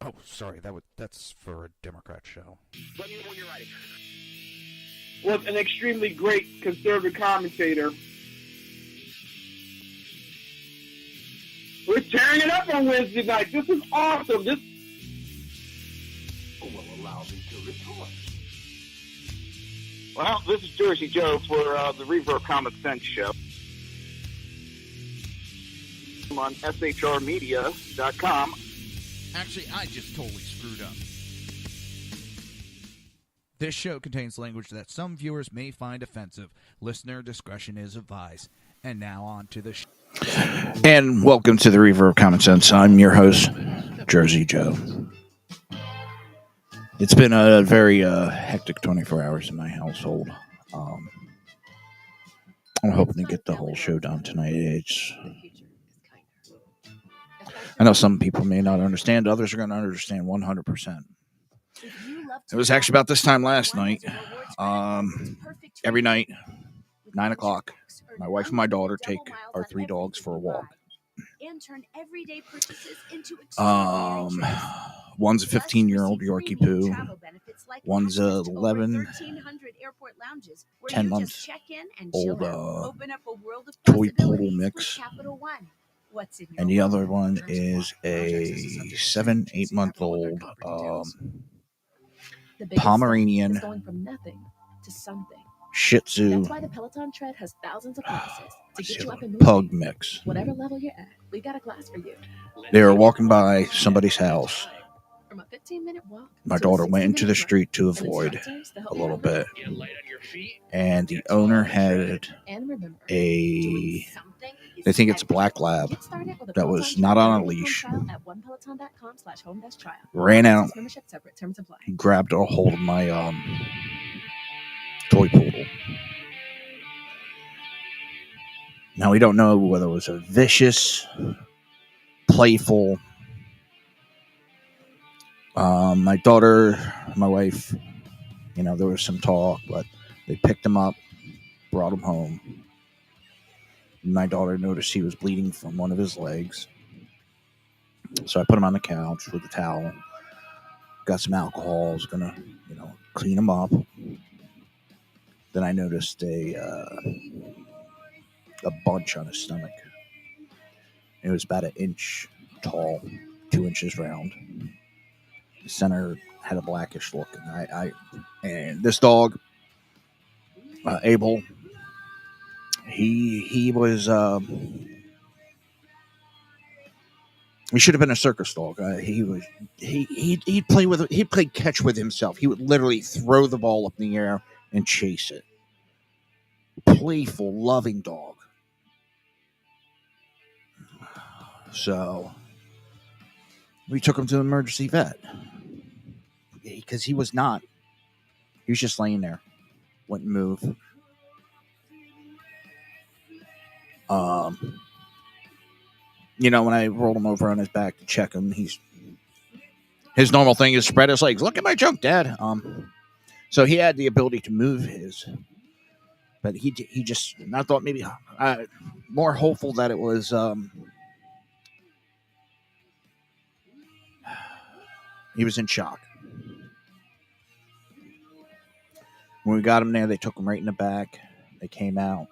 Oh, sorry, that's for a Democrat show. Let me know when you're ready. Was an extremely great conservative commentator. We're tearing it up on Wednesday night. This is awesome. This will allow me to report. Well, this is Jersey Joe for the Reaver of Common Sense show. I'm on shrmedia.com. Actually, I just totally screwed up. This show contains language that some viewers may find offensive. Listener discretion is advised. And now on to the show. And welcome to the Reaver of Common Sense. I'm your host, Jersey Joe. It's been a very hectic 24 hours in my household. I'm hoping to get the whole show done tonight. I know some people may not understand. Others are going to understand 100%. It was actually about this time last night. Every night, 9 o'clock, my wife and my daughter take our 3 dogs for a walk. One's a 15-year-old Yorkie Poo. One's a 11, 10-month-old toy poodle mix. And the other one is a 7, 8-month-old Pomeranian Shih Tzu. That's why the Peloton tread has thousands of classes to get you up and moving. Pug mix. Whatever level you're at, we got a class for you. They were walking by somebody's house. From a 15-minute walk, my daughter went into the street to avoid a little bit. And the owner had I think it's a black lab that was not on a leash. Ran out, grabbed a hold of my toy poodle. Now we don't know whether it was a vicious, playful. My daughter, my wife, there was some talk, but they picked him up, brought him home. My daughter noticed he was bleeding from one of his legs. So I put him on the couch with a towel. Got some alcohol. I was going to, clean him up. Then I noticed a bunch on his stomach. It was about 1 inch tall, 2 inches round. The center had a blackish look. And this dog, Abel, he was he should have been a circus dog. He'd play catch with himself. He would literally throw the ball up in the air and chase it. Playful, loving dog. So we took him to the emergency vet because he was just laying there, wouldn't move. When I rolled him over on his back to check him, his normal thing is spread his legs. Look at my junk, Dad. So he had the ability to move his, but he just, and I thought maybe more hopeful that it was he was in shock. When we got him there, they took him right in the back. They came out.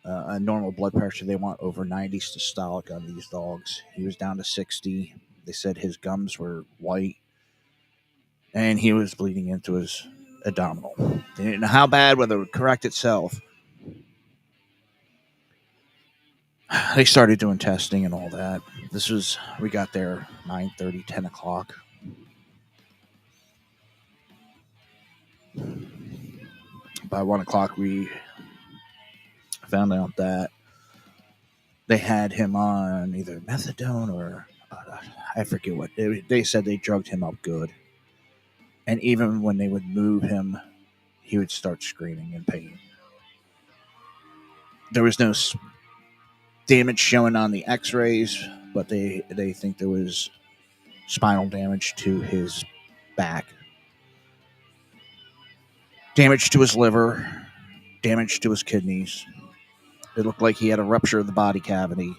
A normal blood pressure, they want over 90 systolic on these dogs. He was down to 60. They said his gums were white, and he was bleeding into his abdominal. They didn't know how bad, whether it would correct itself. They started doing testing and all that. We got there 9:30, 10 o'clock. By 1 o'clock, we found out that they had him on either methadone or I forget what. They said they drugged him up good. And even when they would move him, he would start screaming in pain. There was no damage showing on the x-rays, but they think there was spinal damage to his back, damage to his liver, damage to his kidneys. It looked like he had a rupture of the body cavity,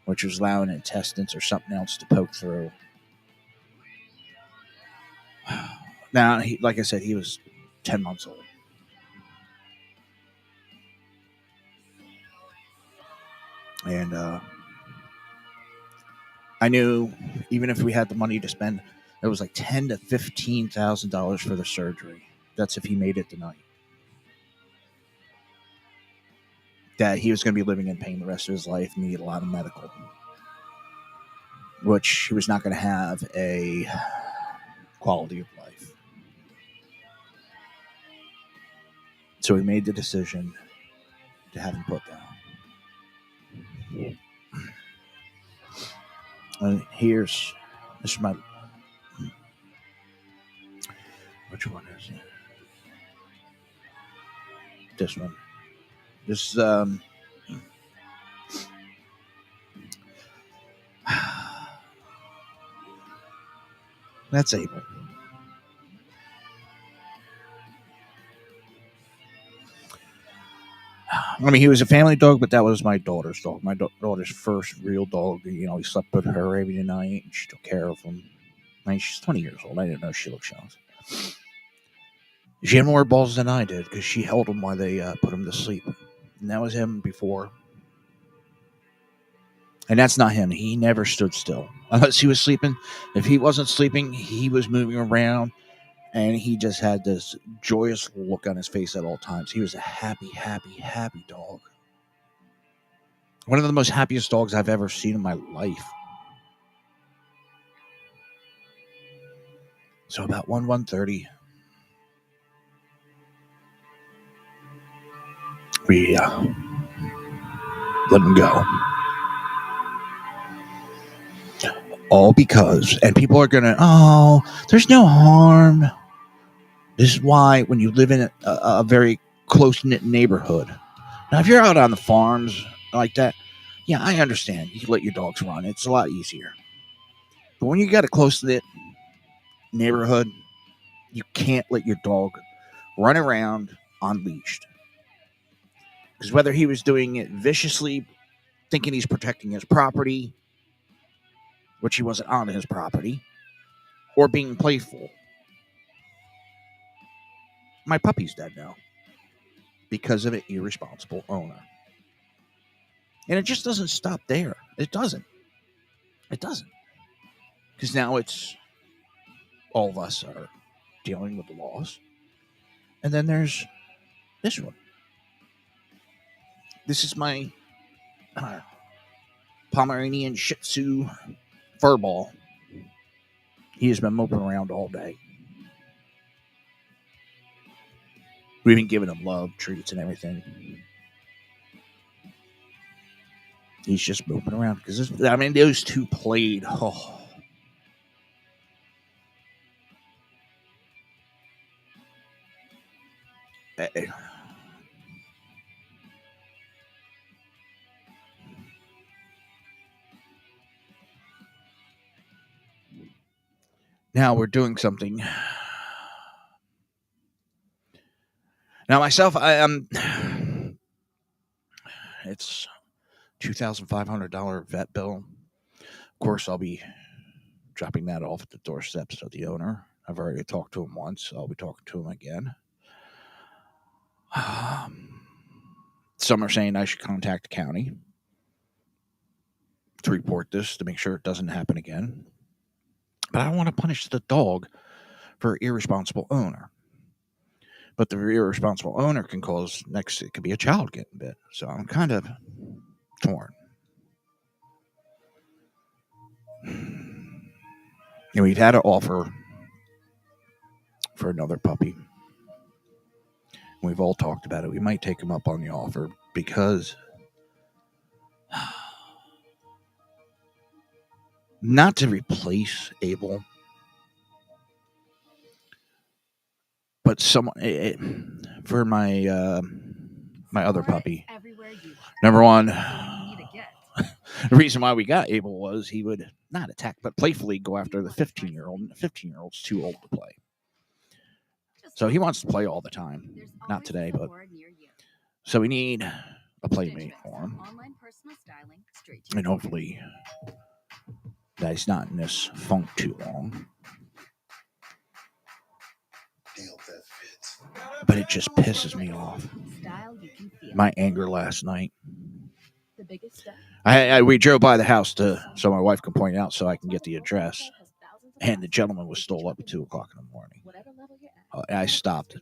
which was allowing intestines or something else to poke through. Now, like I said, he was 10 months old. And I knew even if we had the money to spend, it was like $10,000 to $15,000 for the surgery. That's if he made it tonight. That he was going to be living in pain the rest of his life, need a lot of medical, which he was not going to have a quality of life. So we made the decision to have him put down. And this is my, which one is it? This one. This, that's Abel. I mean, he was a family dog, but that was my daughter's dog. My daughter's first real dog. You know, he slept with her every night. And she took care of him. I mean, she's 20 years old. I didn't know she looked young. She had more balls than I did because she held him while they put him to sleep. And that was him before. And that's not him. He never stood still unless he was sleeping. If he wasn't sleeping, he was moving around. And he just had this joyous look on his face at all times. He was a happy, happy, happy dog. One of the most happiest dogs I've ever seen in my life. So about 1:30, we let him go. All because, and people are going to, oh, there's no harm. This is why when you live in a very close-knit neighborhood. Now, if you're out on the farms like that, yeah, I understand. You can let your dogs run. It's a lot easier. But when you got a close-knit neighborhood, you can't let your dog run around unleashed. Because whether he was doing it viciously, thinking he's protecting his property, which he wasn't on his property, or being playful. My puppy's dead now because of an irresponsible owner. And it just doesn't stop there. It doesn't. It doesn't. Because now it's all of us are dealing with the loss. And then there's this one. This is my Pomeranian Shih Tzu furball. He has been moping around all day. We've been giving him love, treats, and everything. He's just moping around because those two played. Oh. Now we're doing something. Now myself, I am. It's $2,500 vet bill. Of course, I'll be dropping that off at the doorsteps of the owner. I've already talked to him once. I'll be talking to him again. Some are saying I should contact the county to report this to make sure it doesn't happen again. But I don't want to punish the dog for irresponsible owner. But the irresponsible owner can cause it could be a child getting bit. So I'm kind of torn. And we've had an offer for another puppy. We've all talked about it. We might take him up on the offer because not to replace Abel, but someone for my my other puppy. Number one, the reason why we got Abel was he would not attack, but playfully go after the 15-year-old. And the 15-year-old's too old to play. So he wants to play all the time. Not today, but... So we need a playmate for him. And hopefully that he's not in this funk too long. But it just pisses me off. My anger last night. We drove by the house so my wife can point out so I can get the address. And the gentleman was still up at 2 o'clock in the morning. I stopped,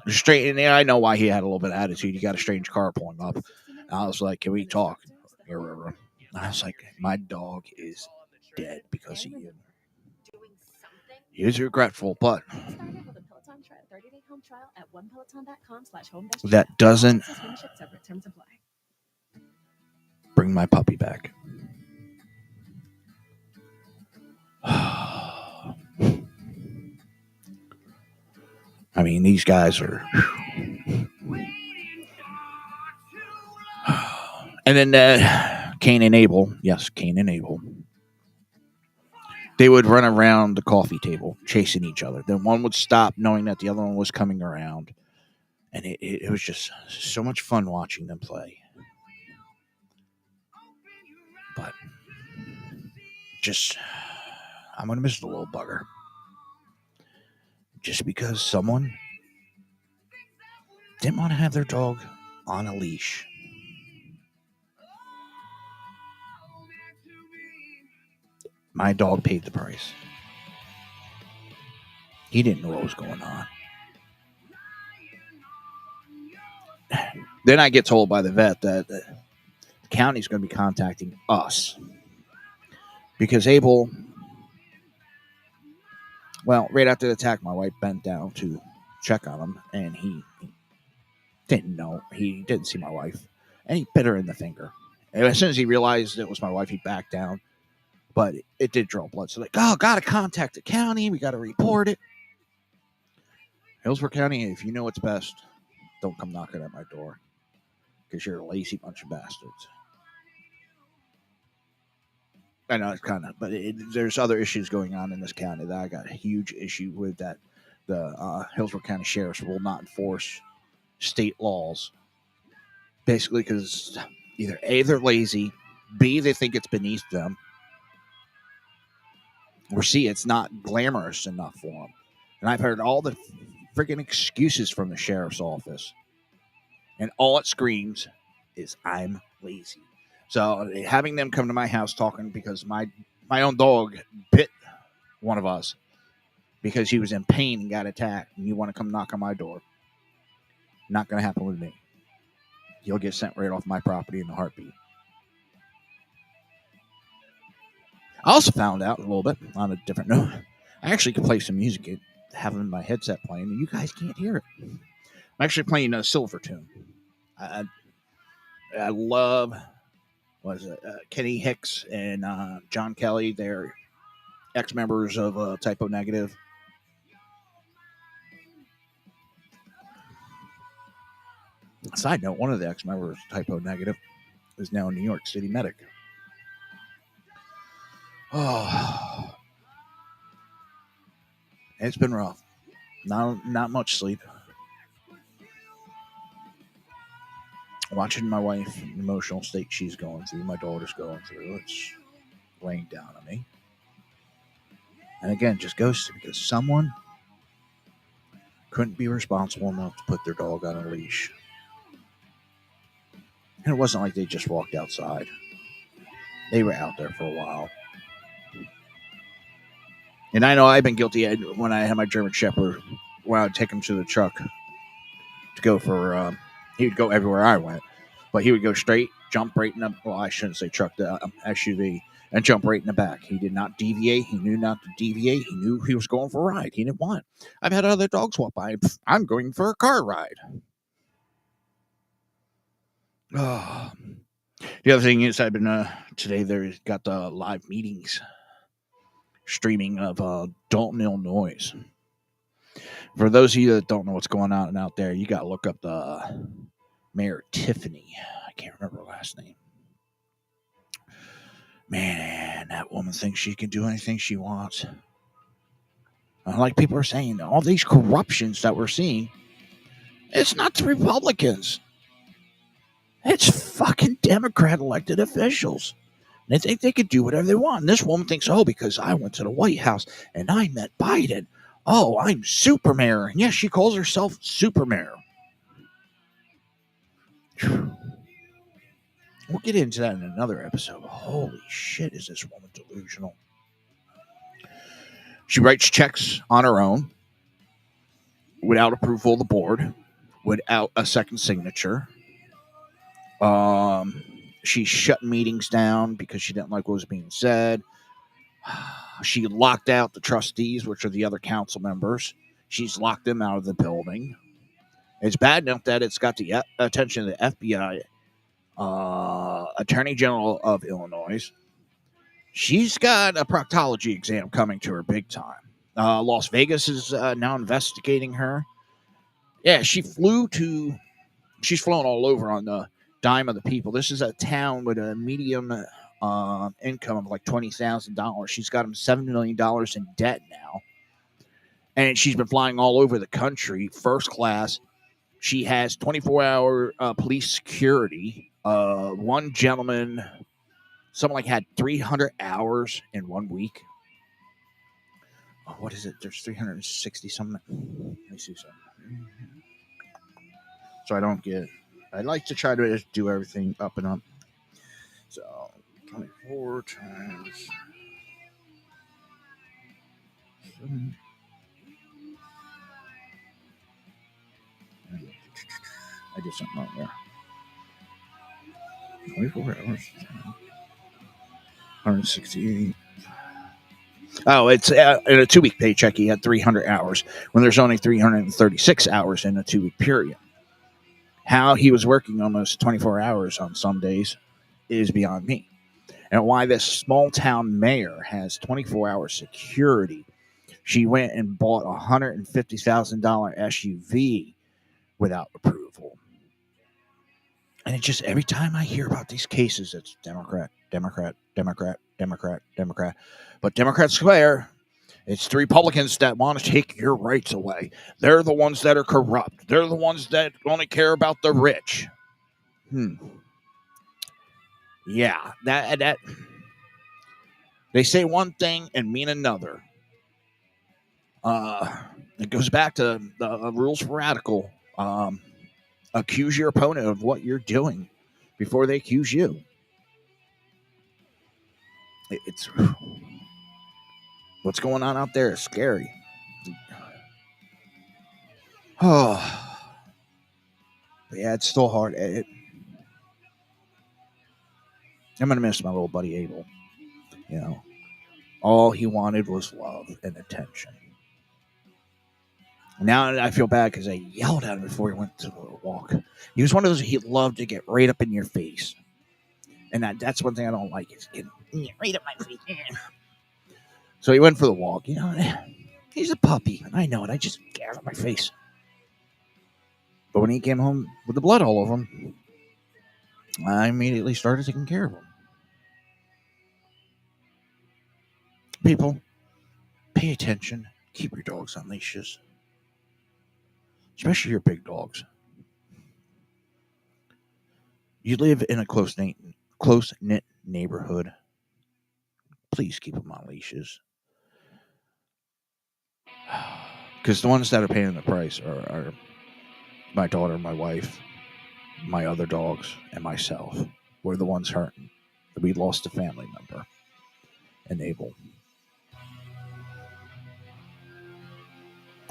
straight in there. I know why he had a little bit of attitude. You got a strange car pulling up. I was like, can we talk? I was like, my dog is dead because of you. He is regretful, but that doesn't bring my puppy back. I mean, these guys are... And then Cain and Abel. Yes, Cain and Abel. They would run around the coffee table chasing each other. Then one would stop knowing that the other one was coming around. And it was just so much fun watching them play. But I'm going to miss the little bugger. Just because someone didn't want to have their dog on a leash. My dog paid the price. He didn't know what was going on. Then I get told by the vet that the county's going to be contacting us. Because Abel, right after the attack, my wife bent down to check on him, and he didn't know. He didn't see my wife, and he bit her in the finger. And as soon as he realized it was my wife, he backed down. But it did draw blood. So got to contact the county. We got to report it. Hillsborough County, if you know what's best, don't come knocking at my door. Because you're a lazy bunch of bastards. I know it's kind of, but there's other issues going on in this county that I got a huge issue with, that the Hillsborough County sheriffs will not enforce state laws. Basically because either A, they're lazy, B, they think it's beneath them, or C, it's not glamorous enough for them. And I've heard all the freaking excuses from the sheriff's office. And all it screams is, I'm lazy. So having them come to my house talking because my own dog bit one of us because he was in pain and got attacked, and you want to come knock on my door, not going to happen with me. You'll get sent right off my property in a heartbeat. I also found out a little bit on a different note. I actually can play some music, having my headset playing, and you guys can't hear it. I'm actually playing a Silver tune. I love, Kenny Hicks and John Kelly. They're ex-members of Typo Negative. Side note, one of the ex-members of Typo Negative is now a New York City medic. Oh, it's been rough. Not much sleep. Watching my wife, the emotional state she's going through, my daughter's going through, it's weighing down on me. And again, just goes to because someone couldn't be responsible enough to put their dog on a leash. And it wasn't like they just walked outside. They were out there for a while. And I know I've been guilty when I had my German Shepherd, when I would take him to the truck to go for, he would go everywhere I went. But he would go straight, jump right in the, well, I shouldn't say truck, the SUV, and jump right in the back. He did not deviate. He knew not to deviate. He knew he was going for a ride. He didn't want it. I've had other dogs walk by. I'm going for a car ride. Oh. The other thing is, I've been today. There's got the live meetings streaming of Dalton, Illinois. For those of you that don't know what's going on out there, you got to look up the Mayor Tiffany. I can't remember her last name. Man, that woman thinks she can do anything she wants. Like people are saying, all these corruptions that we're seeing, it's not the Republicans. It's fucking Democrat elected officials. They think they could do whatever they want. And this woman thinks, oh, because I went to the White House and I met Biden. Oh, I'm super mayor. And yes, she calls herself super mayor. We'll get into that in another episode. Holy shit, is this woman delusional? She writes checks on her own without approval of the board, without a second signature. She shut meetings down because she didn't like what was being said. She locked out the trustees, which are the other council members. She's locked them out of the building. It's bad enough that it's got the attention of the FBI, Attorney General of Illinois. She's got a proctology exam coming to her big time. Las Vegas is now investigating her. Yeah, she's flown all over on the dime of the people. This is a town with a medium income of like $20,000. She's got him $7 million in debt now. And she's been flying all over the country, first class. She has 24-hour police security. One gentleman, someone like had 300 hours in 1 week. Oh, what is it? There's 360 something. Let me see something. So I don't get. I like to try to do everything up and up. So 24 times 7. I did something wrong there. 24 hours. 168. Oh, it's in a 2-week paycheck. He had 300 hours when there's only 336 hours in a 2-week period. How he was working almost 24 hours on some days is beyond me. And why this small town mayor has 24-hour security. She went and bought a $150,000 SUV without approval. And it just, every time I hear about these cases, it's Democrat, Democrat, Democrat, Democrat, Democrat. But Democrats swear it's the Republicans that want to take your rights away. They're the ones that are corrupt. They're the ones that only care about the rich. Yeah, that they say one thing and mean another. It goes back to the rules for radical. Accuse your opponent of what you're doing before they accuse you. It's what's going on out there is scary. Oh, but yeah, it's still hard. I'm gonna miss my little buddy Abel. You know, all he wanted was love and attention. Now I feel bad because I yelled at him before he went to the walk. He was one of those he loved to get right up in your face, and that's one thing I don't like is getting right up my face. So he went for the walk. You know, he's a puppy. I know it. I just get out of my face. But when he came home with the blood all over him, I immediately started taking care of him. People, pay attention. Keep your dogs on leashes. Especially your big dogs. You live in a close-knit neighborhood. Please keep them on leashes. Because the ones that are paying the price are my daughter, my wife, my other dogs, and myself. We're the ones hurting. We lost a family member, an Abel.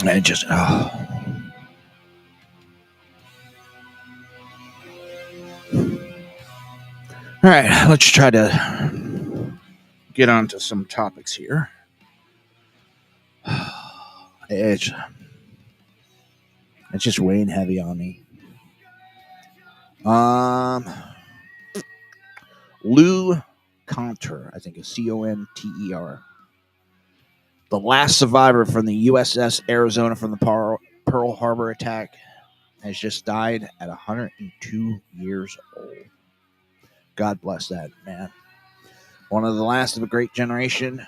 And it just, All right, let's try to get on to some topics here. It's just weighing heavy on me. Lou Conter, I think it's Conter, the last survivor from the USS Arizona from the Pearl Harbor attack, has just died at 102 years old. God bless that man. One of the last of a great generation,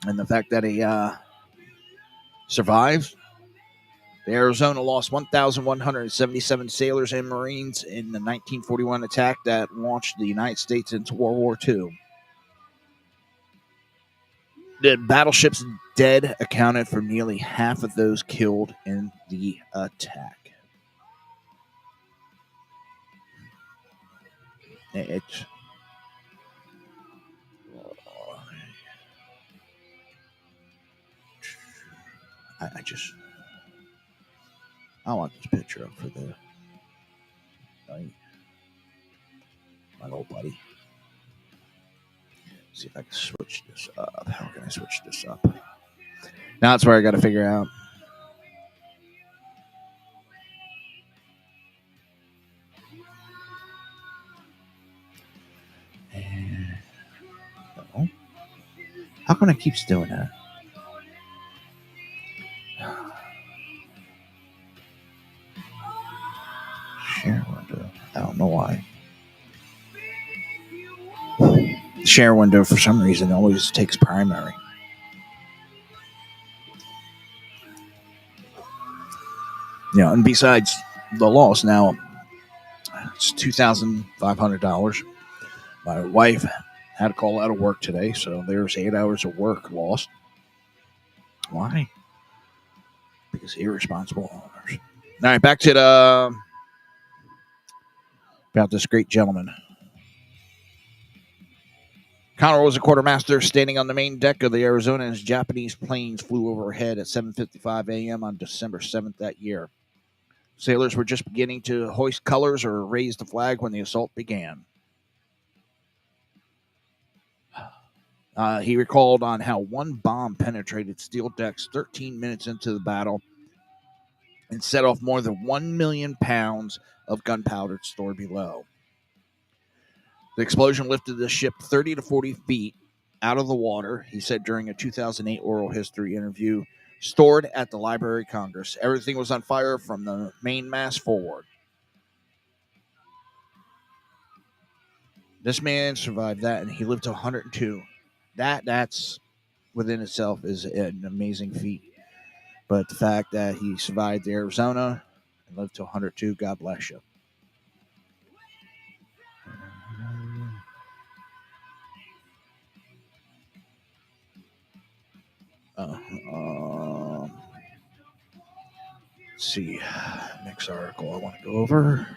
and the fact that he survived. The Arizona lost 1,177 sailors and Marines in the 1941 attack that launched the United States into World War II. The battleship's dead accounted for nearly half of those killed in the attack. It's I want this picture up for my little buddy. See if I can switch this up. How can I switch this up? Now that's where I got to figure out. And, no. How come it keeps doing that? Share window. I don't know why. Share window for some reason always takes primary. Yeah, and besides the loss, now it's $2,500. My wife had to call out of work today, so there's 8 hours of work lost. Why? Because irresponsible owners. All right, back to about this great gentleman. Connor was a quartermaster standing on the main deck of the Arizona as Japanese planes flew overhead at 7:55 a.m. on December 7th that year. Sailors were just beginning to hoist colors or raise the flag when the assault began. He recalled on how one bomb penetrated steel decks 13 minutes into the battle and set off more than 1 million pounds of gunpowder stored below. The explosion lifted the ship 30 to 40 feet out of the water, he said during a 2008 oral history interview stored at the Library of Congress. Everything was on fire from the mainmast forward. This man survived that, and he lived to 102. That's within itself is an amazing feat. But the fact that he survived the Arizona and lived to 102, God bless you. Let's see. Next article I want to go over.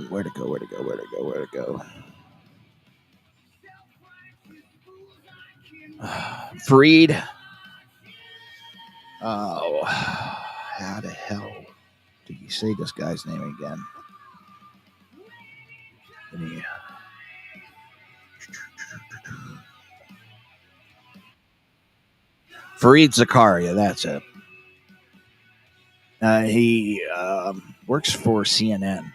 Where to go? Freed. Oh, how the hell did you say this guy's name again? Fareed Zakaria, that's it. He works for CNN.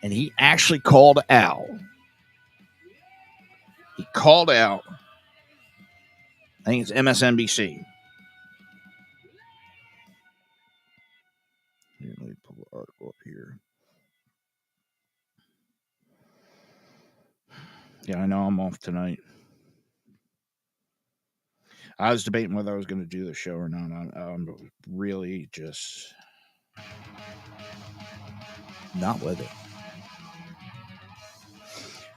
And he actually called out. I think it's MSNBC. Here, let me pull the article up here. Yeah, I know I'm off tonight. I was debating whether I was going to do the show or not. I'm really just not with it.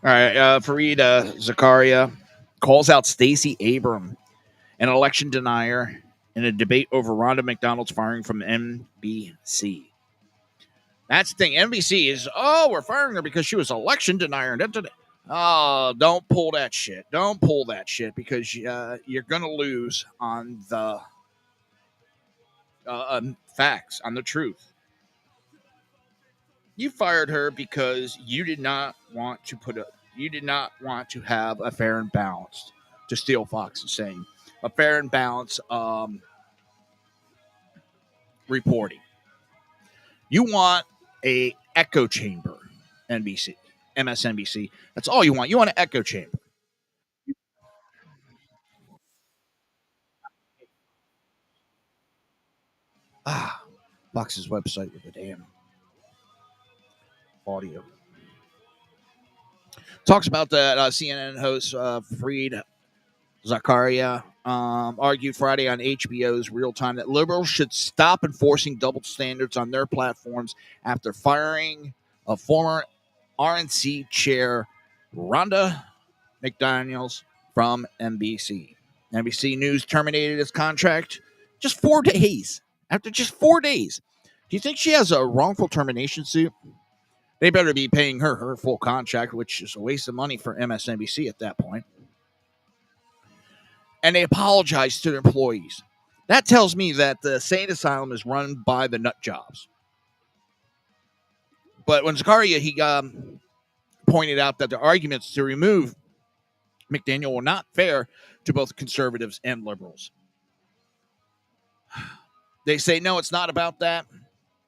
All right, Fareed Zakaria calls out Stacey Abrams, an election denier, in a debate over Rhonda McDonald's firing from NBC. That's the thing. NBC is, we're firing her because she was election denier. Oh, don't pull that shit. Don't pull that shit because you're going to lose on the facts, on the truth. You fired her because you did not want to have a fair and balanced, to steal Fox's saying, a fair and balanced reporting. You want a echo chamber, NBC, MSNBC. That's all you want. You want an echo chamber. Fox's website with the damn audio. Talks about that CNN host Freed Zakaria argued Friday on HBO's Real Time that liberals should stop enforcing double standards on their platforms after firing a former RNC chair, Rhonda McDaniels, from NBC. NBC News terminated his contract just 4 days. After just 4 days. Do you think she has a wrongful termination suit? They better be paying her full contract, which is a waste of money for MSNBC at that point. And they apologized to their employees. That tells me that the sane asylum is run by the nut jobs. But when Zakaria, he pointed out that the arguments to remove McDaniel were not fair to both conservatives and liberals. They say, no, it's not about that.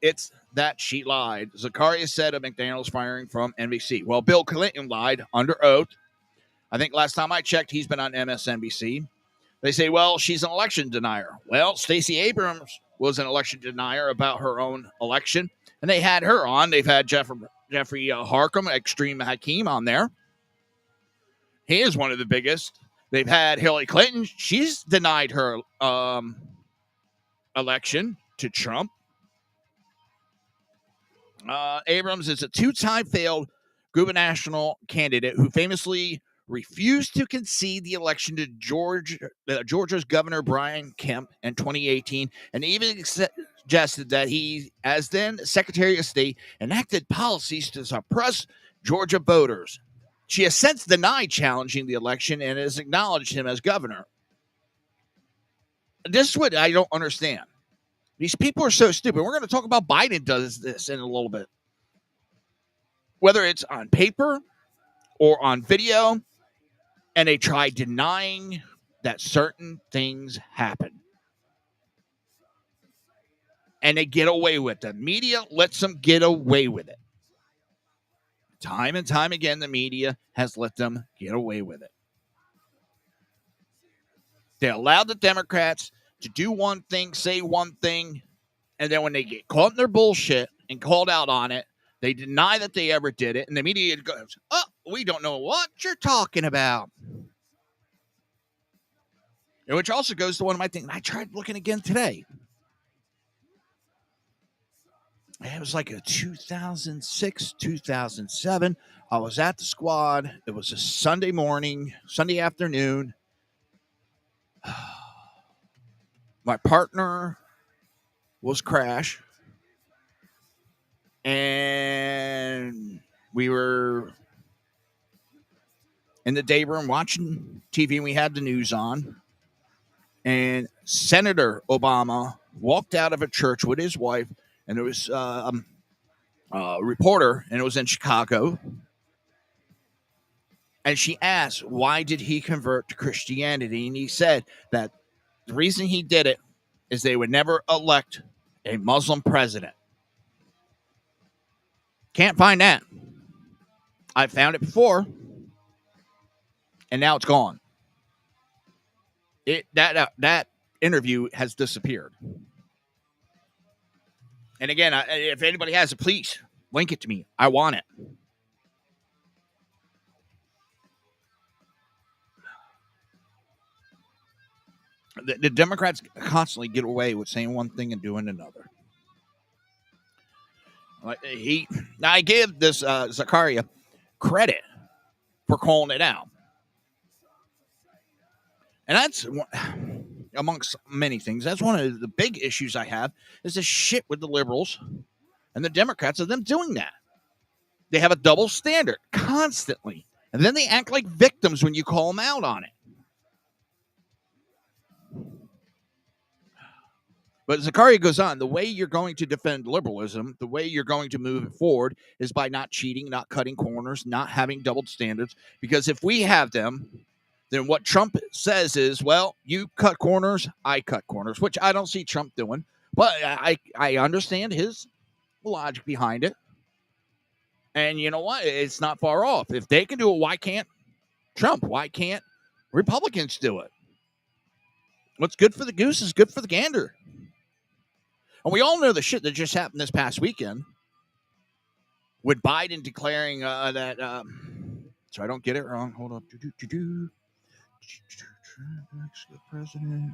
It's that she lied. Zakaria said of McDaniel's firing from NBC. Well, Bill Clinton lied under oath. I think last time I checked, he's been on MSNBC. They say, well, she's an election denier. Well, Stacey Abrams was an election denier about her own election, and they had her on. They've had Jeffrey Harcum, Extreme Hakeem, on there. He is one of the biggest. They've had Hillary Clinton. She's denied her election to Trump. Abrams is a two-time failed gubernatorial candidate who famously refused to concede the election to Georgia's Governor Brian Kemp in 2018, and even suggested that he, as then Secretary of State, enacted policies to suppress Georgia voters. She has since denied challenging the election and has acknowledged him as governor. This is what I don't understand. These people are so stupid. We're going to talk about Biden does this in a little bit. Whether it's on paper or on video, and they try denying that certain things happen. And they get away with it. The media lets them get away with it. Time and time again, the media has let them get away with it. They allowed the Democrats to do one thing, say one thing, and then when they get caught in their bullshit and called out on it, they deny that they ever did it, and the media goes, oh, we don't know what you're talking about. Which also goes to one of my things. I tried looking again today. It was like a 2006, 2007. I was at the squad. It was a Sunday morning, Sunday afternoon. My partner was Crash. And we were in the day room watching TV, and we had the news on. And Senator Obama walked out of a church with his wife, and there was a reporter, and it was in Chicago. And she asked, why did he convert to Christianity? And he said that the reason he did it is they would never elect a Muslim president. Can't find that. I found it before, and now it's gone. That interview has disappeared. And again, if anybody has it, please link it to me. I want it. The Democrats constantly get away with saying one thing and doing another. Now I give this Zakaria credit for calling it out. And that's amongst many things. That's one of the big issues I have is the shit with the liberals and the Democrats of them doing that. They have a double standard constantly. And then they act like victims when you call them out on it. But Zakaria goes on, the way you're going to defend liberalism, the way you're going to move it forward is by not cheating, not cutting corners, not having doubled standards. Because if we have them, then what Trump says is, well, you cut corners, I cut corners, which I don't see Trump doing. But I understand his logic behind it. And you know what? It's not far off. If they can do it, why can't Trump? Why can't Republicans do it? What's good for the goose is good for the gander. And we all know the shit that just happened this past weekend with Biden declaring that. So I don't get it wrong. Hold up. President.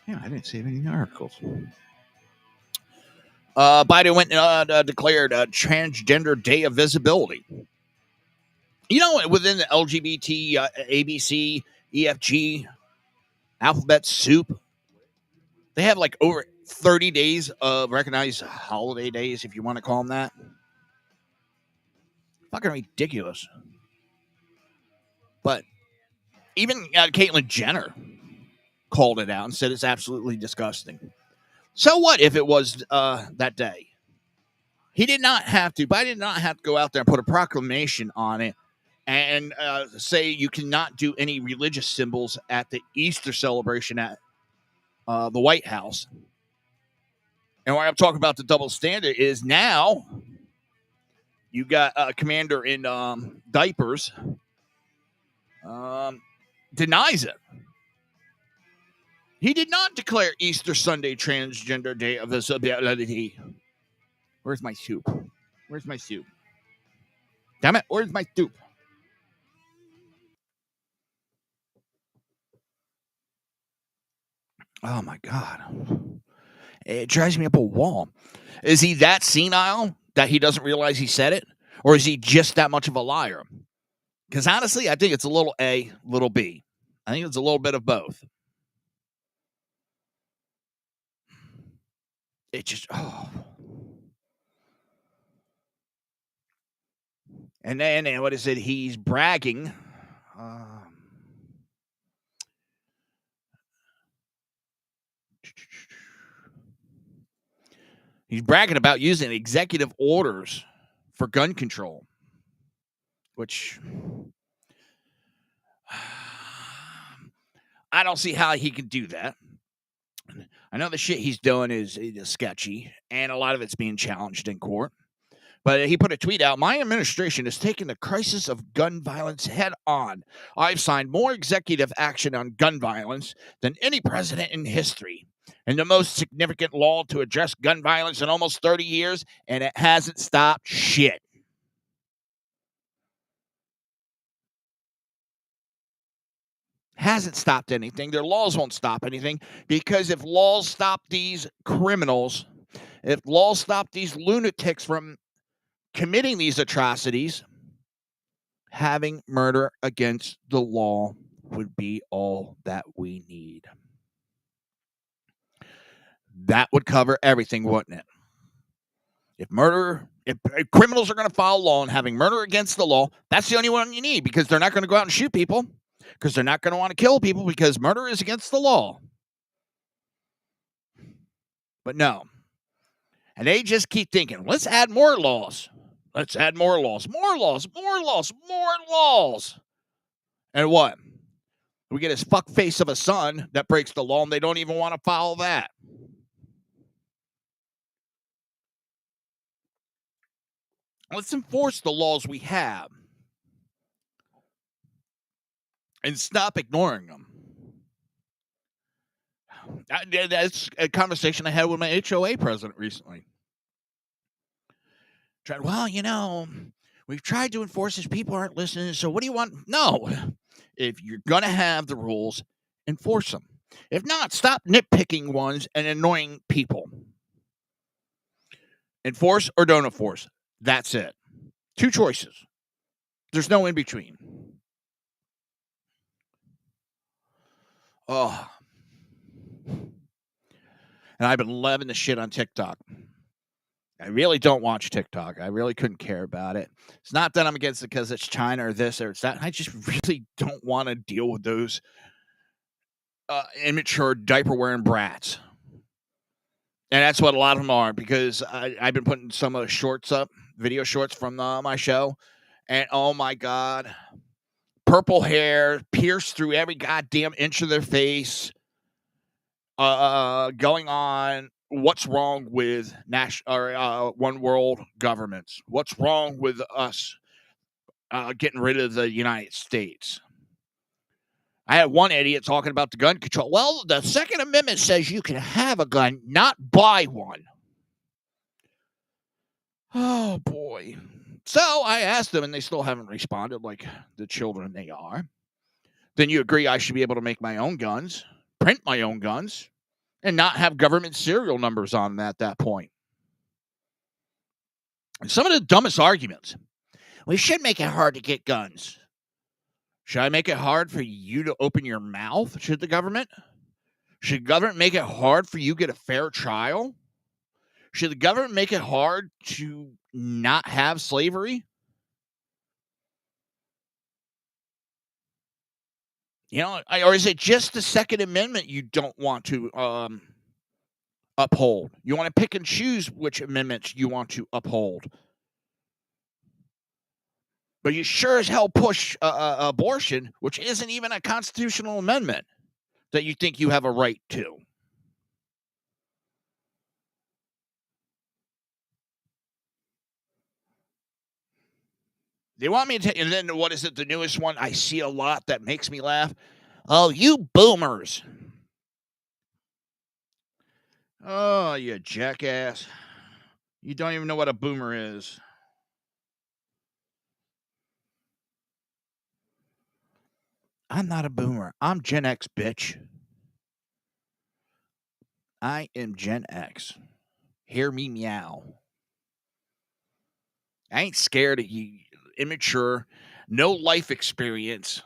Yeah, I didn't save any articles. Biden went and declared a transgender day of visibility. You know, within the LGBT, ABC, EFG, alphabet soup, they have like over 30 days of recognized holiday days, if you want to call them that. Fucking ridiculous. But even Caitlyn Jenner called it out and said it's absolutely disgusting. So what if it was that day? He did not have to. Biden did not have to go out there and put a proclamation on it and say you cannot do any religious symbols at the Easter celebration at the White House. And why I'm talking about the double standard is now you got a commander in diapers denies it. He did not declare Easter Sunday Transgender Day of Visibility. Where's my soup? Where's my soup? Damn it, where's my soup? Oh my God. It drives me up a wall. Is he that senile that he doesn't realize he said it? Or is he just that much of a liar? Because honestly, I think it's a little A, little B. I think it's a little bit of both. It just, oh. And then, what is it? He's bragging. He's bragging about using executive orders for gun control, which I don't see how he can do that. I know the shit he's doing is sketchy, and a lot of it's being challenged in court. But he put a tweet out, my administration is taking the crisis of gun violence head on. I've signed more executive action on gun violence than any president in history. And the most significant law to address gun violence in almost 30 years, and it hasn't stopped shit. Hasn't stopped anything. Their laws won't stop anything because if laws stop these criminals, if laws stop these lunatics from committing these atrocities, having murder against the law would be all that we need. That would cover everything, wouldn't it? If criminals are going to follow law and having murder against the law, that's the only one you need because they're not going to go out and shoot people because they're not going to want to kill people because murder is against the law. But no. And they just keep thinking, let's add more laws. Let's add more laws, more laws, more laws, more laws. And what? We get his fuck face of a son that breaks the law and they don't even want to follow that. Let's enforce the laws we have and stop ignoring them. That's a conversation I had with my HOA president recently. Well, we've tried to enforce this. People aren't listening. So what do you want? No. If you're going to have the rules, enforce them. If not, stop nitpicking ones and annoying people. Enforce or don't enforce. That's it. Two choices. There's no in between. Oh. And I've been loving the shit on TikTok. I really don't watch TikTok. I really couldn't care about it. It's not that I'm against it because it's China or this or it's that. I just really don't want to deal with those immature diaper wearing brats. And that's what a lot of them are, because I've been putting some of the shorts up, video shorts from my show. And oh my God, purple hair pierced through every goddamn inch of their face. Going on what's wrong with one world governments? What's wrong with us getting rid of the United States? I had one idiot talking about the gun control. Well, the Second Amendment says you can have a gun, not buy one. Oh, boy. So I asked them, and they still haven't responded like the children they are. Then you agree I should be able to make my own guns, print my own guns, and not have government serial numbers on them at that point. Some of the dumbest arguments. We should make it hard to get guns. Should I make it hard for you to open your mouth? Should the government? Should government make it hard for you to get a fair trial? Should the government make it hard to not have slavery? You know, or is it just the Second Amendment you don't want to uphold? You want to pick and choose which amendments you want to uphold. But you sure as hell push abortion, which isn't even a constitutional amendment that you think you have a right to. They want me to, and then what is it, the newest one I see a lot that makes me laugh? Oh, you boomers. Oh, you jackass. You don't even know what a boomer is. I'm not a boomer. I'm Gen X, bitch. I am Gen X. Hear me meow. I ain't scared of you, immature, no life experience,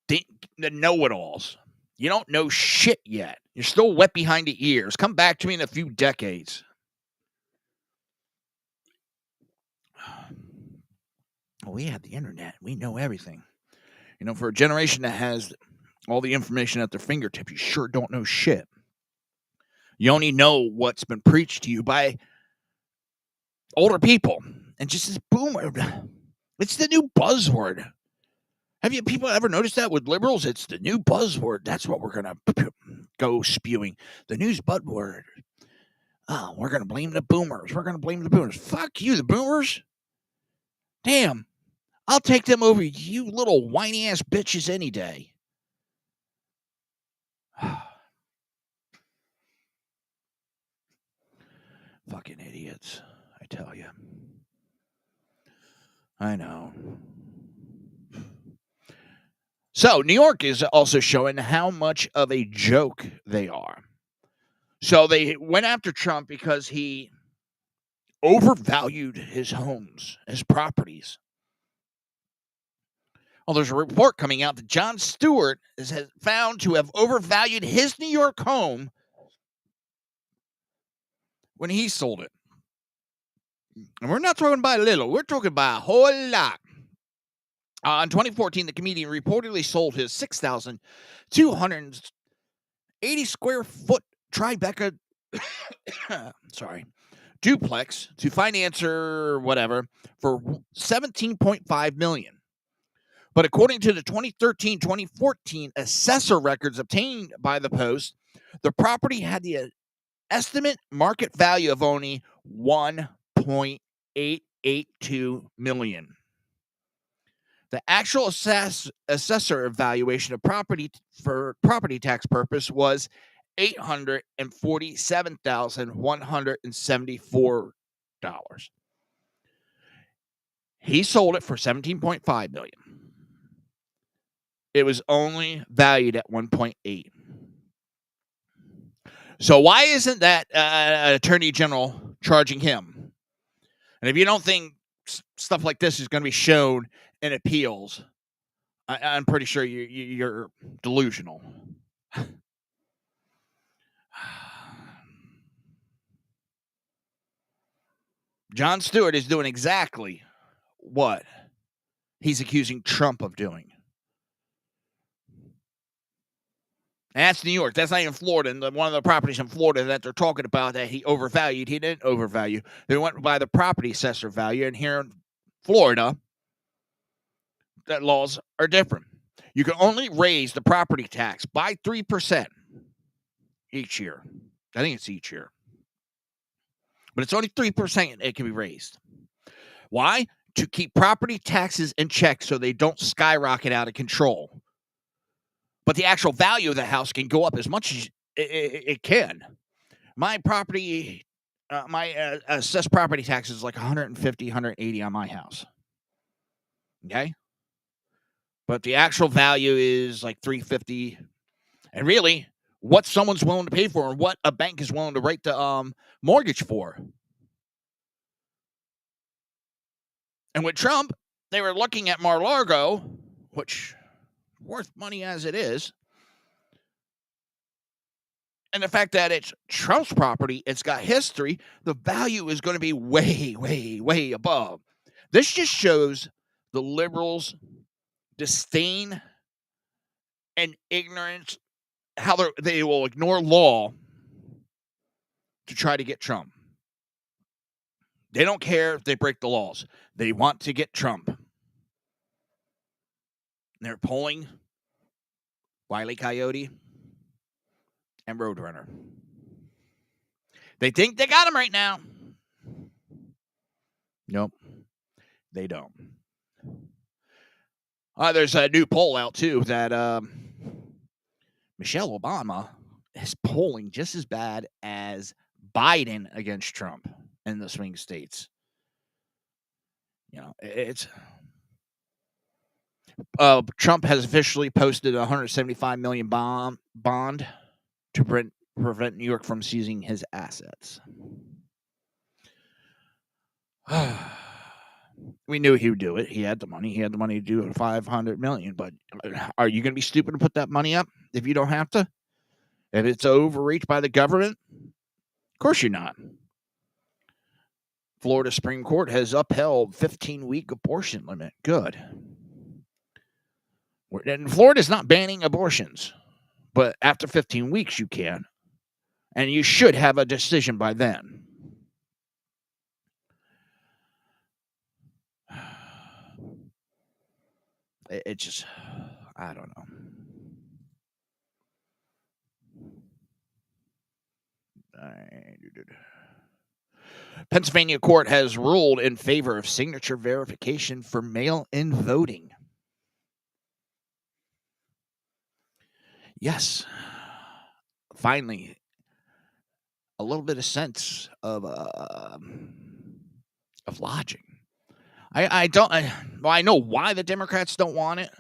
the know-it-alls. You don't know shit yet. You're still wet behind the ears. Come back to me in a few decades. We have the internet. We know everything. You know, for a generation that has all the information at their fingertips, you sure don't know shit. You only know what's been preached to you by older people. And just this boomer, it's the new buzzword. Have you people ever noticed that with liberals? It's the new buzzword. That's what we're going to go spewing. The news buzzword. Oh, we're going to blame the boomers. We're going to blame the boomers. Fuck you, the boomers. Damn. I'll take them over you little whiny ass bitches any day. Fucking idiots, I tell you. I know. So, New York is also showing how much of a joke they are. So, they went after Trump because he overvalued his homes, his properties. Well, there's a report coming out that Jon Stewart is found to have overvalued his New York home when he sold it. And we're not talking about a little, we're talking about a whole lot. In 2014, the comedian reportedly sold his 6,280 square foot Tribeca duplex to financer whatever for $17.5 million. But according to the 2013-2014 assessor records obtained by the Post, the property had the estimate market value of only $1.882 million. The actual assessor evaluation of property for property tax purpose was $847,174. He sold it for $17.5 million. It was only valued at 1.8. So why isn't that attorney general charging him? And if you don't think stuff like this is going to be shown in appeals, I'm pretty sure you're delusional. Jon Stewart is doing exactly what he's accusing Trump of doing. And that's New York. That's not even Florida. And one of the properties in Florida that they're talking about that he overvalued, he didn't overvalue. They went by the property assessor value. And here in Florida, the laws are different. You can only raise the property tax by 3% each year. I think it's each year. But it's only 3% it can be raised. Why? To keep property taxes in check so they don't skyrocket out of control. But the actual value of the house can go up as much as it can. My property, my assessed property tax is like 150, 180 on my house. Okay? But the actual value is like 350. And really, what someone's willing to pay for and what a bank is willing to write the mortgage for. And with Trump, they were looking at Mar-a-Lago, which worth money as it is, and the fact that it's Trump's property, it's got history, the value is going to be way, way, way above. This just shows the liberals' disdain and ignorance, how they will ignore law to try to get Trump. They don't care if they break the laws. They want to get Trump. They're polling Wile E. Coyote and Roadrunner. They think they got him right now. Nope, they don't. There's a new poll out, too, that Michelle Obama is polling just as bad as Biden against Trump in the swing states. You know, it's... Trump has officially posted a $175 million bond to prevent New York from seizing his assets. We knew he would do it. He had the money. He had the money to do it, $500 million. But are you going to be stupid to put that money up if you don't have to? If it's overreached by the government? Of course you're not. Florida Supreme Court has upheld 15-week abortion limit. Good. And Florida's not banning abortions, but after 15 weeks you can. And you should have a decision by then. It just, I don't know. Pennsylvania court has ruled in favor of signature verification for mail-in voting. Yes. Finally, a little bit of sense of logic. I know why the Democrats don't want it,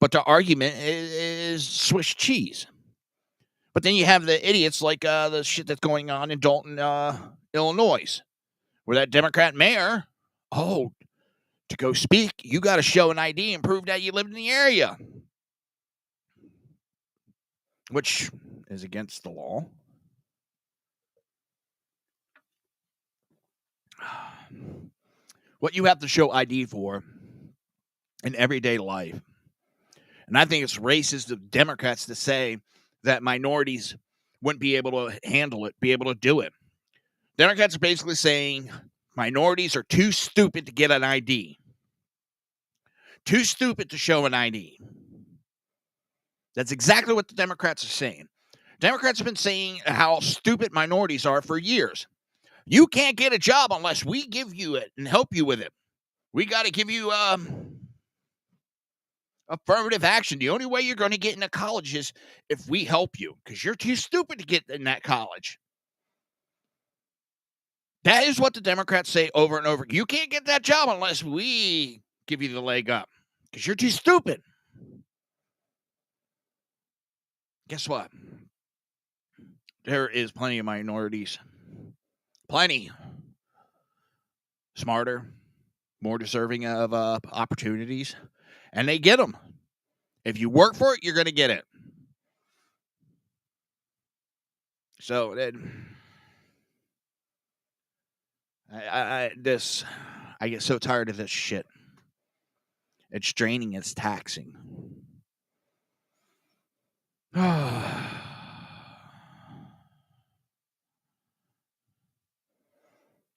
but the argument is Swiss cheese. But then you have the idiots like the shit that's going on in Dalton, Illinois, where that Democrat mayor, to go speak, you got to show an ID and prove that you lived in the area, which is against the law. What you have to show ID for in everyday life. And I think it's racist of Democrats to say that minorities wouldn't be able to handle it, be able to do it. Democrats are basically saying minorities are too stupid to get an ID. Too stupid to show an ID. That's exactly what the Democrats are saying. Democrats have been saying how stupid minorities are for years. You can't get a job unless we give you it and help you with it. We got to give you affirmative action. The only way you're going to get into college is if we help you, because you're too stupid to get in that college. That is what the Democrats say over and over. You can't get that job unless we give you the leg up, because you're too stupid. Guess what? There is plenty of minorities. Plenty. Smarter, more deserving of opportunities. And they get them. If you work for it, you're going to get it. So, I get so tired of this shit. It's draining. It's taxing.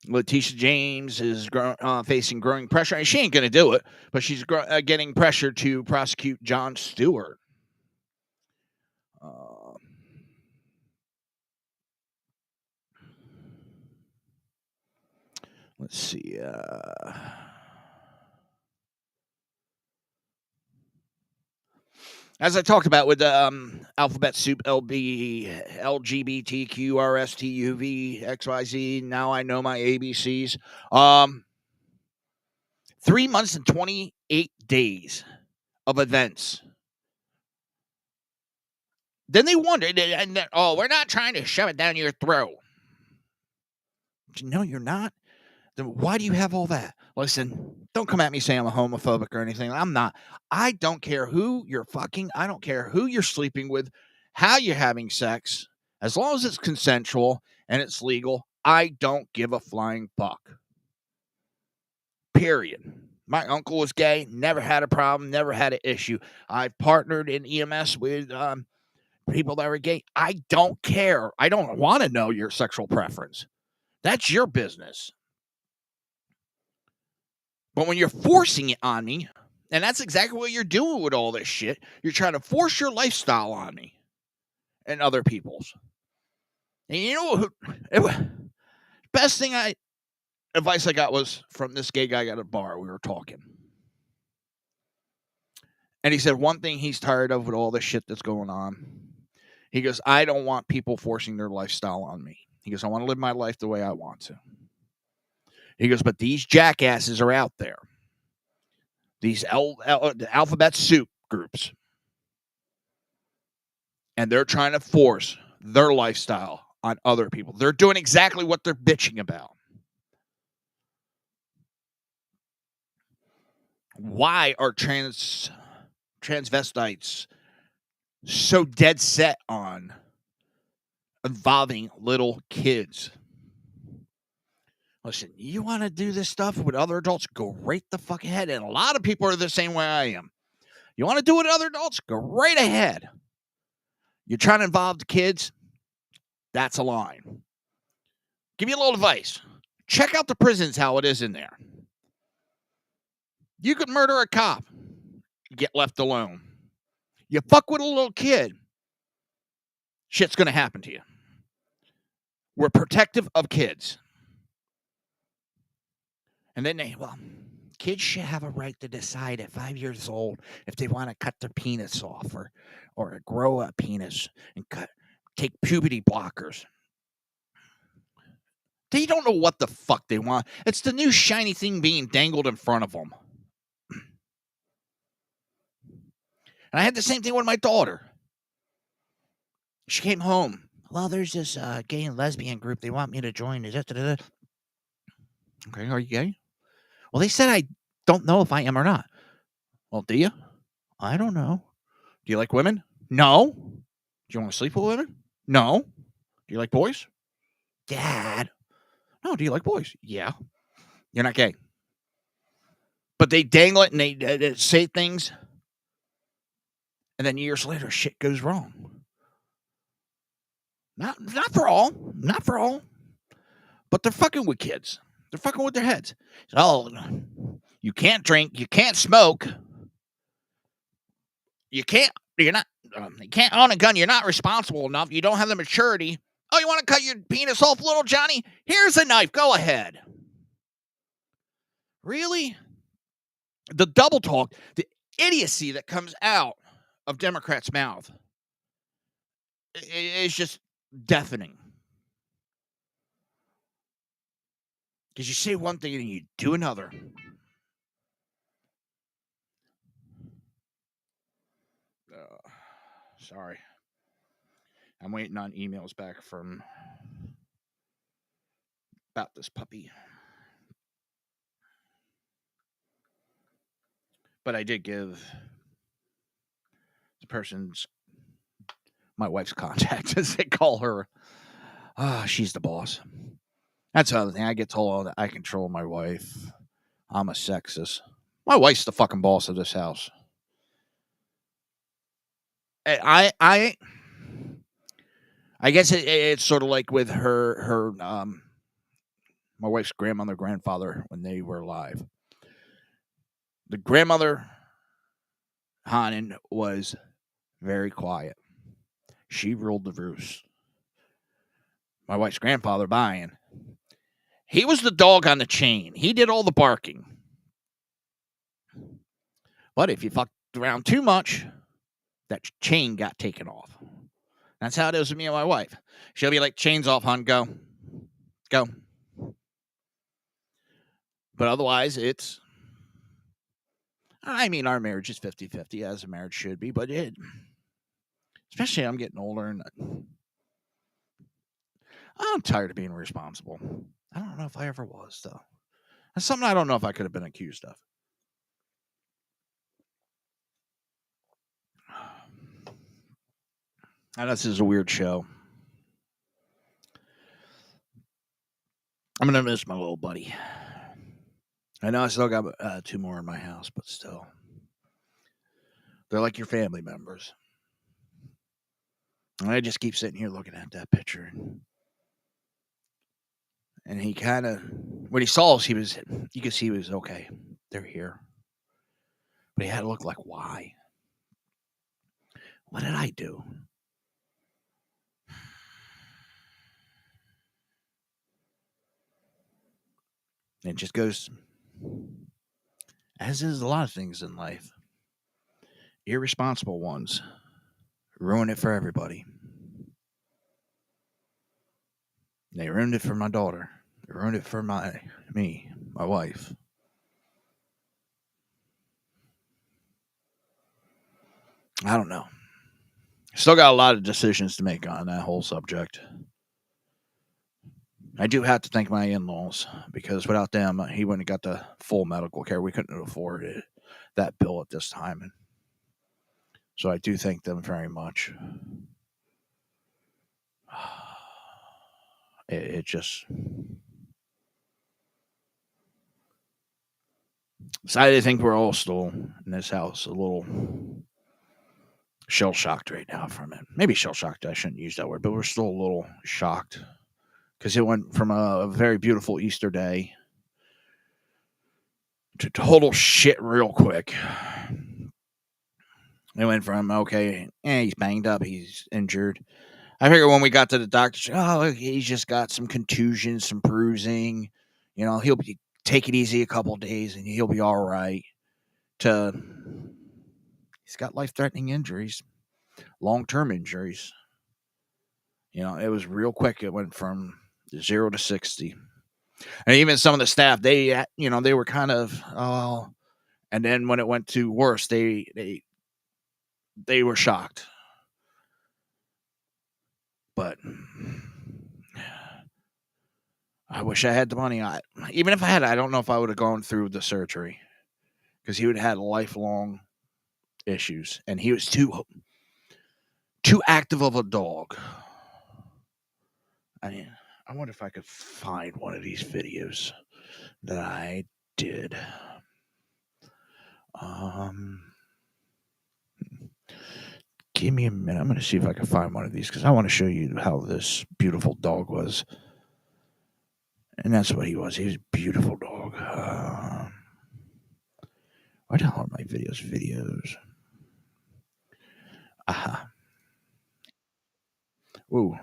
Letitia James is facing growing pressure. She ain't going to do it, but she's getting pressure to prosecute Jon Stewart. Let's see. As I talked about with the alphabet soup, LB, LGBTQ, RSTUV, XYZ, now I know my ABCs. 3 months and 28 days of events. Then they wondered, we're not trying to shove it down your throat. No, you're not. Then why do you have all that? Listen, don't come at me saying I'm a homophobic or anything. I'm not. I don't care who you're fucking. I don't care who you're sleeping with, how you're having sex. As long as it's consensual and it's legal, I don't give a flying fuck. Period. My uncle was gay, never had a problem, never had an issue. I've partnered in EMS with people that were gay. I don't care. I don't want to know your sexual preference. That's your business. But when you're forcing it on me, and that's exactly what you're doing with all this shit, you're trying to force your lifestyle on me and other people's. And you know what? Best advice I got was from this gay guy at a bar. We were talking. And he said one thing he's tired of with all this shit that's going on. He goes, I don't want people forcing their lifestyle on me. He goes, I want to live my life the way I want to. He goes, but these jackasses are out there. These alphabet soup groups. And they're trying to force their lifestyle on other people. They're doing exactly what they're bitching about. Why are transvestites so dead set on involving little kids? Listen, you want to do this stuff with other adults? Go right the fuck ahead. And a lot of people are the same way I am. You want to do it with other adults? Go right ahead. You're trying to involve the kids? That's a line. Give you a little advice. Check out the prisons, how it is in there. You could murder a cop, get left alone. You fuck with a little kid, shit's going to happen to you. We're protective of kids. And then kids should have a right to decide at 5 years old if they want to cut their penis off or grow a penis and take puberty blockers. They don't know what the fuck they want. It's the new shiny thing being dangled in front of them. And I had the same thing with my daughter. She came home. Well, there's this gay and lesbian group. They want me to join. Okay, are you gay? Well, they said I don't know if I am or not. Well, do you? I don't know. Do you like women? No. Do you want to sleep with women? No. Do you like boys? Dad. No, do you like boys? Yeah. You're not gay. But they dangle it and they say things. And then years later, shit goes wrong. Not for all. Not for all. But they're fucking with kids. They're fucking with their heads. Oh, you can't drink. You can't smoke. You can't own a gun. You're not responsible enough. You don't have the maturity. Oh, you want to cut your penis off, little Johnny? Here's a knife. Go ahead. Really? The double talk, the idiocy that comes out of Democrats' mouth is just deafening. Because you say one thing and you do another. Sorry. I'm waiting on emails back from about this puppy. But I did give the person's, my wife's contact, as they call her. She's the boss. That's the other thing. I get told that I control my wife. I'm a sexist. My wife's the fucking boss of this house. I guess it's sort of like with her my wife's grandmother, grandfather when they were alive. The grandmother Hanan was very quiet. She ruled the roost. My wife's grandfather, Brian, he was the dog on the chain. He did all the barking. But if you fucked around too much, that chain got taken off. That's how it is with me and my wife. She'll be like, chains off, hon, go. Go. But otherwise, I mean, our marriage is 50-50, as a marriage should be, but especially I'm getting older, and I'm tired of being responsible. I don't know if I ever was, though. That's something I don't know if I could have been accused of. And this is a weird show. I'm going to miss my little buddy. I know I still got 2 more in my house, but still. They're like your family members. And I just keep sitting here looking at that picture. And he kind of, when he saw us, you could see he was okay. They're here. But he had to look like, why? What did I do? And it just goes, as is a lot of things in life. Irresponsible ones ruin it for everybody. They ruined it for my daughter. They ruined it for my wife. I don't know. Still got a lot of decisions to make on that whole subject. I do have to thank my in-laws, because without them, he wouldn't have got the full medical care. We couldn't afford that bill at this time. And so I do thank them very much. It just... So I think we're all still in this house a little shell-shocked right now from it. Maybe shell-shocked, I shouldn't use that word, but we're still a little shocked. Because it went from a very beautiful Easter day to total shit real quick. It went from, okay, he's banged up, he's injured. I figured when we got to the doctor, he's just got some contusions, some bruising. He'll take it easy a couple of days and he'll be all right. He's got life-threatening injuries, long-term injuries. It was real quick. It went from 0 to 60. And even some of the staff, they were kind of, and then when it went to worse, they were shocked. But I wish I had the money. Even if I had, I don't know if I would have gone through the surgery, because he would have had lifelong issues, and he was too active of a dog. I wonder if I could find one of these videos that I did. Give me a minute. I'm going to see if I can find one of these, because I want to show you how this beautiful dog was. And that's what he was. He was a beautiful dog. Where the hell are my videos? Aha. Ooh,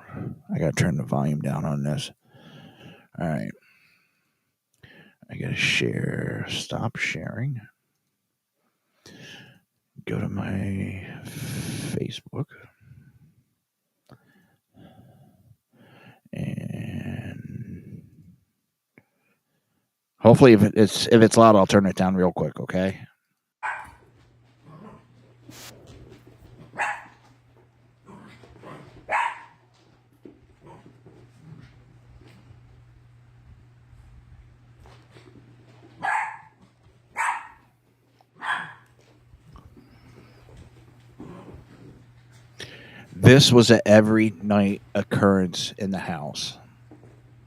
I got to turn the volume down on this. All right. I got to share. Stop sharing. Go to my Facebook. And hopefully if it's loud, I'll turn it down real quick, okay? This was an every night occurrence in the house.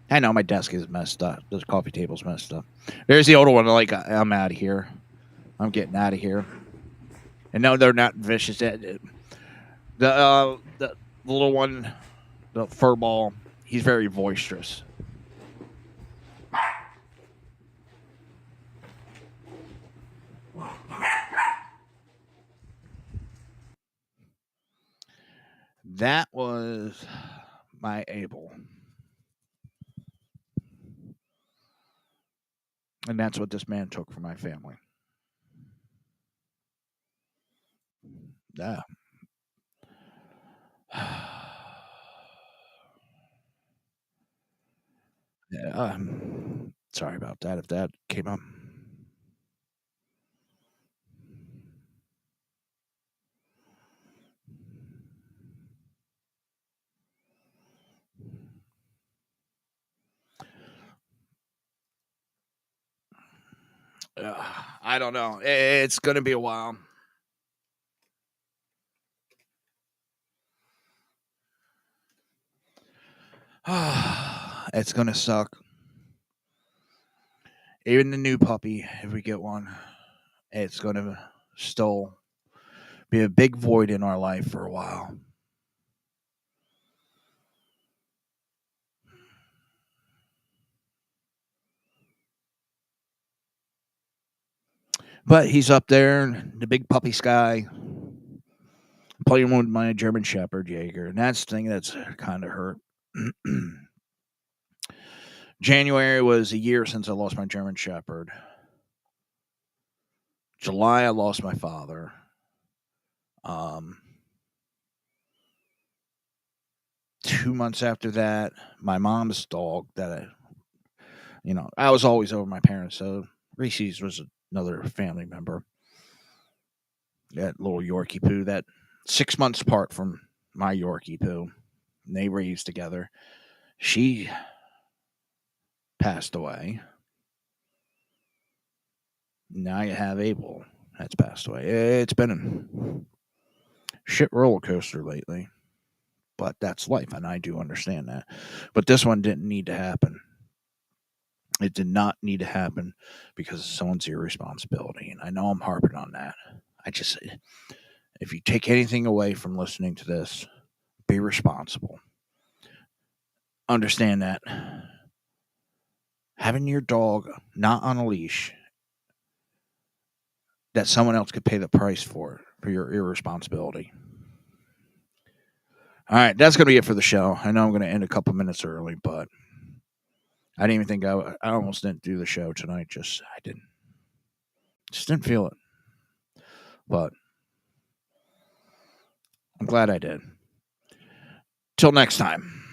I know my desk is messed up. The coffee table's messed up. There's the older one. Like, I'm out of here. I'm getting out of here. And no, they're not vicious. The little one, the fur ball, he's very boisterous. That was my Abel. And that's what this man took from my family. Yeah. Yeah, sorry about that if that came up. I don't know. It's going to be a while. It's going to suck. Even the new puppy, if we get one, it's going to still be a big void in our life for a while. But he's up there, the big puppy sky, playing with my German Shepherd Jaeger, and that's the thing that's kind of hurt. January was a year since I lost my German Shepherd. July, I lost my father. 2 months after that, my mom's dog I was always over my parents, so Reese's was another family member. That little Yorkie poo, that 6 months apart from my Yorkie poo, and they raised together. She passed away. Now you have Abel that's passed away. It's been a shit roller coaster lately, but that's life, and I do understand that. But this one didn't need to happen. It did not need to happen because of someone's irresponsibility, and I know I'm harping on that. If you take anything away from listening to this, be responsible. Understand that having your dog not on a leash, that someone else could pay the price for your irresponsibility. All right, that's going to be it for the show. I know I'm going to end a couple minutes early, but I didn't even think I almost didn't do the show tonight. I didn't feel it. But I'm glad I did. Till next time.